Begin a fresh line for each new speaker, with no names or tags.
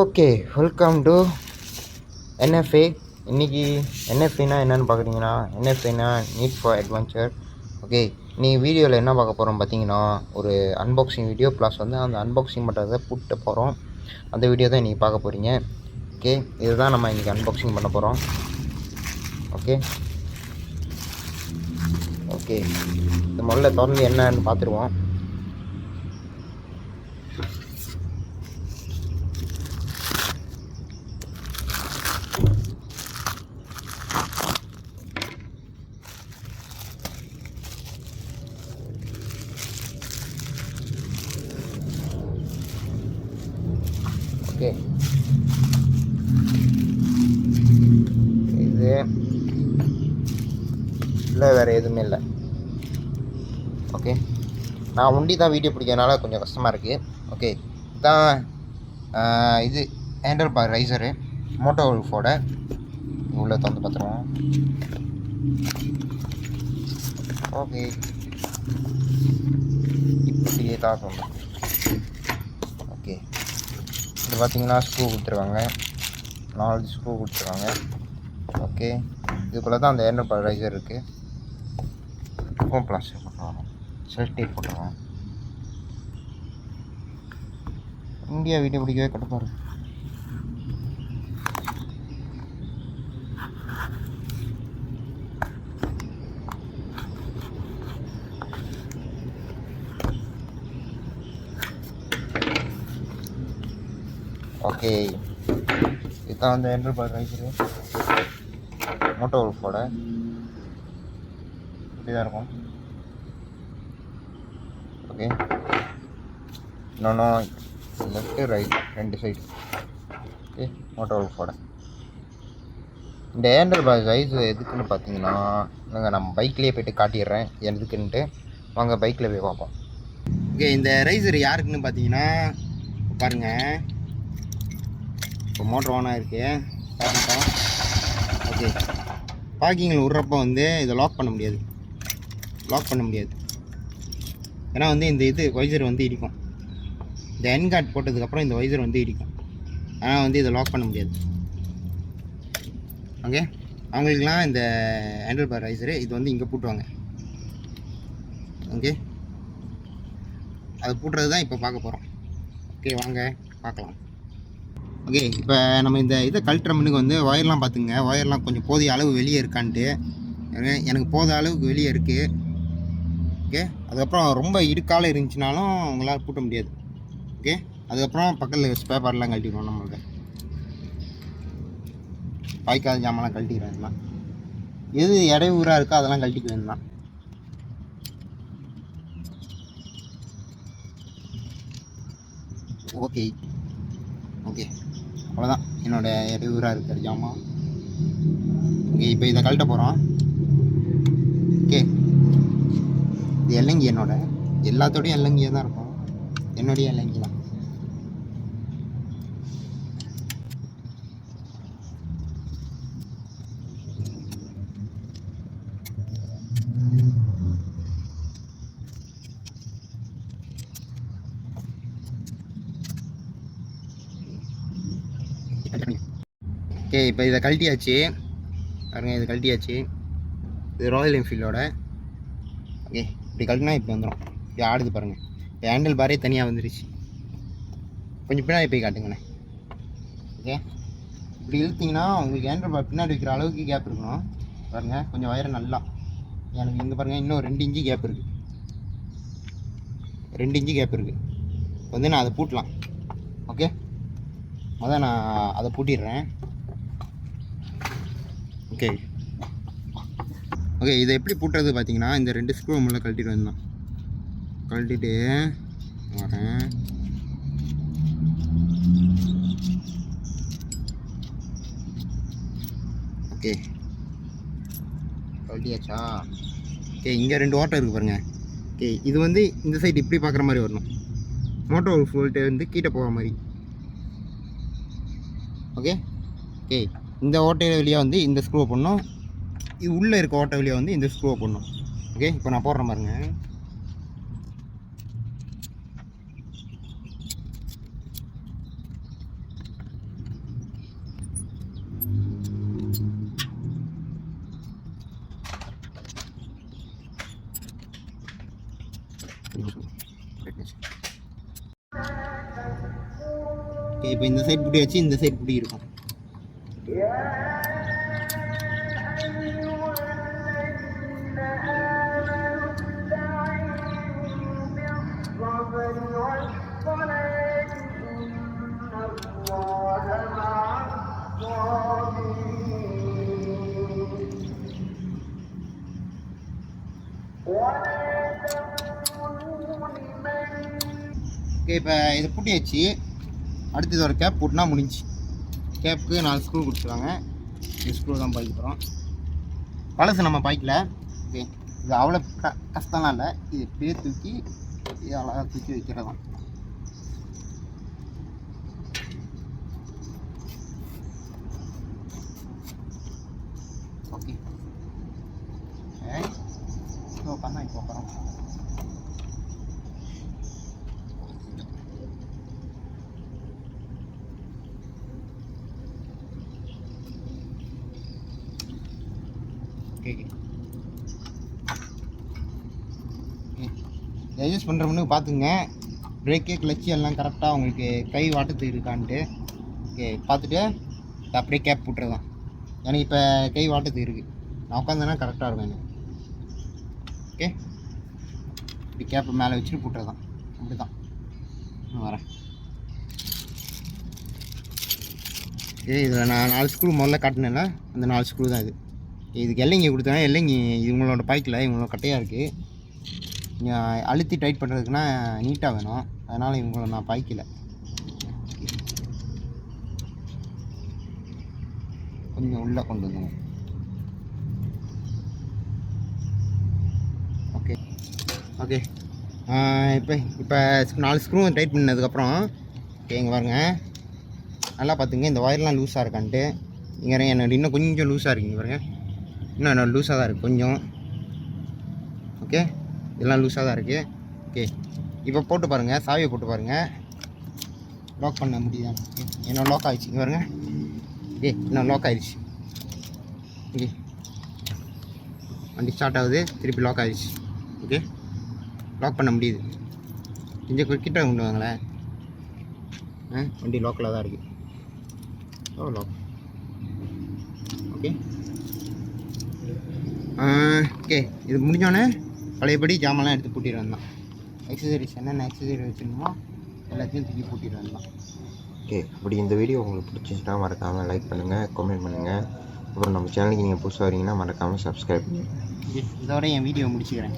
Okay, welcome to NFA. இன்றைக்கி என்எஃப்ஏனா என்னென்னு பார்க்குறீங்கன்னா, என்எஃப்ஏனா நீட் ஃபார் அட்வென்ச்சர். ஓகே, நீங்கள் வீடியோவில் என்ன பார்க்க போகிறோம் பார்த்தீங்கன்னா, ஒரு அன்பாக்சிங் வீடியோ ப்ளஸ் வந்து அந்த அன்பாக்சிங் பண்ணுறதை போட்டு போகிறோம். அந்த வீடியோ தான் இன்றைக்கி பார்க்க போகிறீங்க. ஓகே, இதுதான் நம்ம இன்றைக்கி அன்பாக்சிங் பண்ண போகிறோம். ஓகே ஓகே இந்த முதல்ல திறந்து என்னன்னு பார்த்துருவோம். ஓகே, இது இல்லை, வேறு எதுவுமே இல்லை. ஓகே, நான் ஒண்டி தான் வீடியோ பிடிக்கிறதுனால கொஞ்சம் கஷ்டமாக இருக்குது. ஓகே, இதுதான் இது ஹேண்டல்பார் ரைசரு மோட்டோ உல்ஃபோட. உள்ளே திறந்து பார்த்துருவோம். ஓகே, இப்படியே தான் சொன்னேன். ஓகே, இது பார்த்தீங்கன்னா ஸ்க்ரூ கொடுத்துருவாங்க, 4 ஸ்க்ரூ கொடுத்துருவாங்க. ஓகே, இதுக்குள்ளே தான் அந்த ஹேண்டல்பார் ரைசர் இருக்குது. ஃபோம் பிளாஸ்டிக் போட்டுருவாங்க, செல்ஃப் டேப் போட்டுருவாங்க. இந்தியா வீடியோ பிடிக்கவே கட்டுப்பாரு. ஓகே, இதுதான் வந்து ஹேண்டல்பார் ரைசரு மோட்டோ உல்ஃபோட. இப்படி தான் இருக்கும். ஓகே, இன்னொன்று லெஃப்ட்டு ரைட் 2 சைடு. ஓகே, மோட்டோ உல்ஃபோட. இந்த ஹேண்டல்பார் ரைஸ் எதுக்குன்னு பார்த்தீங்கன்னா, நாங்கள் நம்ம பைக்லேயே போய்ட்டு காட்டிடுறேன் எதுக்குன்ட்டு. வாங்க பைக்கில் போய் பார்ப்போம். ஓகே, இந்த ரைசர் யாருக்குன்னு பார்த்தீங்கன்னா, பாருங்கள், இப்போ மோட்டர் ஆன் ஆகிருக்கு, பார்த்துட்டோம். ஓகே, பார்க்கிங்கில் விட்றப்போ வந்து இதை லாக் பண்ண முடியாது. ஏன்னா வந்து இந்த இது வைசர் வந்து இடிக்கும். இந்த என் கார்ட் போட்டதுக்கப்புறம் இந்த வைசர் வந்து இடிக்கும். ஆனால் வந்து இதை லாக் பண்ண முடியாது. ஓகே, அவங்களுக்குலாம் இந்த ஹேண்டல்பார் ரைசரு இது வந்து இங்கே பூட்டுவாங்க. ஓகே, அது பூட்டுறது தான் இப்போ பார்க்க போகிறோம். ஓகே, வாங்க பார்க்கலாம். ஓகே, இப்போ நம்ம இந்த இதை கழட்டுற முன்னுக்கு வந்து ஒயர்லாம் பார்த்துங்க. ஒயர்லாம் கொஞ்சம் போதிய அளவு வெளியே இருக்கான்ட்டு. எனக்கு போத அளவுக்கு வெளியே இருக்குது. ஓகே, அதுக்கப்புறம் ரொம்ப இடுக்கால இருந்துச்சுனாலும் உங்களால் பூட்ட முடியாது. ஓகே, அதுக்கப்புறம் பக்கத்தில் ஸ்பேப்பர்லாம் கழட்டிடுவோம். நம்மளுக்கு பாய்க்காத ஜாமெல்லாம் கழட்டிக்கிறேன். இதெல்லாம் எது இடையூறாக இருக்கோ அதெல்லாம் கழட்டிக்க வேண்டாம். ஓகே ஓகே அவ்வளோதான் என்னோடய இடையூறாக இருக்கிற ஜாமான். ஓகே, இப்போ இதை கழட்ட போகிறோம். ஓகே, இது எல்லங்கி என்னோட எல்லாத்தோடையும் எல்லங்கியாக தான் இருக்கும். என்னுடைய எல்லங்கி தான். ஓகே, இப்போ இதை கழட்டியாச்சு பாருங்கள். இது கழட்டியாச்சு. இது ராயல் என்ஃபீல்டோட. ஓகே, இப்படி கழட்டினா இப்படி வந்துடும். இப்படி ஆடுது பாருங்கள். இப்போ ஹேண்டில் பாரே தனியாக வந்துடுச்சு. கொஞ்சம் பின்னாடி போய் காட்டுங்கண்ணே. ஓகே, இப்படி இழுத்திங்கன்னா உங்களுக்கு ஹேண்டில் பார் பின்னாடி வைக்கிற அளவுக்கு கேப் இருக்கணும். பாருங்கள், கொஞ்சம் வயரை நல்லா எனக்கு இங்கே பாருங்கள், இன்னும் 2 இன்ச்சு கேப் இருக்குது. 2 இன்ச்சு கேப் இருக்குது. வந்து நான் அதை பூட்டலாம். ஓகே, முதல் நான் அதை பூட்டிடுறேன். ஓகே ஓகே, இதை எப்படி பூட்டுறது பார்த்தீங்கன்னா, இந்த 2 ஸ்க்ரூ முள்ள கழட்டிட்டு வந்தான். கழட்டிட்டு வரேன். ஓகே கழட்டியாச்சா? ஓகே இங்கே 2 ஓட்டை இருக்குது பாருங்கள். ஓகே இது வந்து இந்த சைடு இப்படி பார்க்குற மாதிரி வரணும். மோட்டோ வோல்ட்டு வந்து கீழே போகிற மாதிரி. ஓகே ஓகே இந்த ஓட்டை வழியாக வந்து இந்த ஸ்க்ரூவை பண்ணணும். இது உள்ளே இருக்க ஓட்டை வழியாக வந்து இந்த ஸ்க்ரூவை பண்ணணும். ஓகே இப்போ நான் போடுறேன் பாருங்க. ஓகே இப்போ இந்த சைட் புடி வச்சு இந்த சைட் புடி இருக்கும். ஓகே இப்போ இதை பூட்டி வச்சு அடுத்தது ஒரு கேப் போட்டுனா முடிஞ்சு. கேப்புக்கு 4 ஸ்க்ரூ கொடுத்துருவாங்க. இந்த ஸ்க்ரூ தான் பாய்க்க போகிறோம். பழசு நம்ம பாய்க்கல. ஓகே இது அவ்வளோ கஷ்டம்லாம் இல்லை. இது இப்படியே தூக்கி இது அழகாக தூக்கி வைக்கிறதான். ஓகே உட்காந்து இப்போ உட்காரோம். ஓகே யூஸ் பண்ணுறவனு பார்த்துங்க. பிரேக்கு கிளச்சி எல்லாம் கரெக்டாக உங்களுக்கு கை வாட்டத்து இருக்கான்ட்டு ஓகே பார்த்துட்டு அப்படியே கேப் போட்டுருதான். எனக்கு இப்போ கை வாட்டத்து இருக்குது. நான் உட்காந்தேன்னா கரெக்டாக இருக்கும் எனக்கு. ஓகே இப்படி கேப்பை மேலே வச்சுட்டு போட்டுருதான். அப்படி தான் நான் வரேன். இதில் நான் 4 ஸ்க்ரூ முதல்ல காட்டினேன்ல, அந்த 4 ஸ்க்ரூ தான் இது. இதுக்கு எல்லைங்க கொடுத்தேன். எல்லைங்க இவங்களோட பைக்கில் இவங்களோட கட்டையாக இருக்குது. நீங்கள் அழுத்தி டைட் பண்ணுறதுக்குன்னா நீட்டாக வேணும். அதனால் இவங்கள நான் பாய்க்கல. கொஞ்சம் உள்ளே கொண்டு வந்துங்க. ஓகே ஓகே இப்போ 4 ஸ்க்ரூ டைட் பண்ணதுக்கப்புறம் ஓகே இங்கே பாருங்க, நல்லா பார்த்துங்க. இந்த ஒயர்லாம் லூஸாக இருக்கான்ட்டு இங்கே என்னோட இன்னும் கொஞ்சம் லூஸாக இருக்குங்க பாருங்க. இன்னும் என்னோட லூஸாக தான் இருக்குது கொஞ்சம். ஓகே இதெல்லாம் லூஸாக தான் இருக்குது. ஓகே இப்போ போட்டு பாருங்கள், சாவியை போட்டு பாருங்கள். லாக் பண்ண முடியுதா? என்ன லாக் ஆகிடுச்சு இங்கே பாருங்க. ஓகே இன்னும் லாக் ஆகிடுச்சு. ஓகே வண்டி ஸ்டார்ட் ஆகுது, திருப்பி லாக் ஆகிடுச்சு. ஓகே லாக் பண்ண முடியுது. கொஞ்சம் கிட்ட கொண்டு வாங்களேன். வண்டி லோக்கலாக தான் இருக்குது. லாக். ஓகே ஓகே இது முடிஞ்சோடனே பழையபடி ஜாமான்லாம் எடுத்து பூட்டிடுவேன் தான். எக்ஸசரிஸ் என்னென்ன எக்ஸசரிஸ் வச்சுருந்தோமோ எல்லாத்தையும் தூக்கி பூட்டிடுவேன் தான். ஓகே அப்படி இந்த வீடியோ உங்களுக்கு பிடிச்சிருந்தா மறக்காமல் லைக் பண்ணுங்கள், கமெண்ட் பண்ணுங்கள். அப்புறம் நம்ம சேனலுக்கு நீங்கள் புதுசாக வரீங்கன்னா மறக்காமல் சப்ஸ்கிரைப் பண்ணுங்கள். இதோட என் வீடியோ முடிச்சுக்கிறேன்.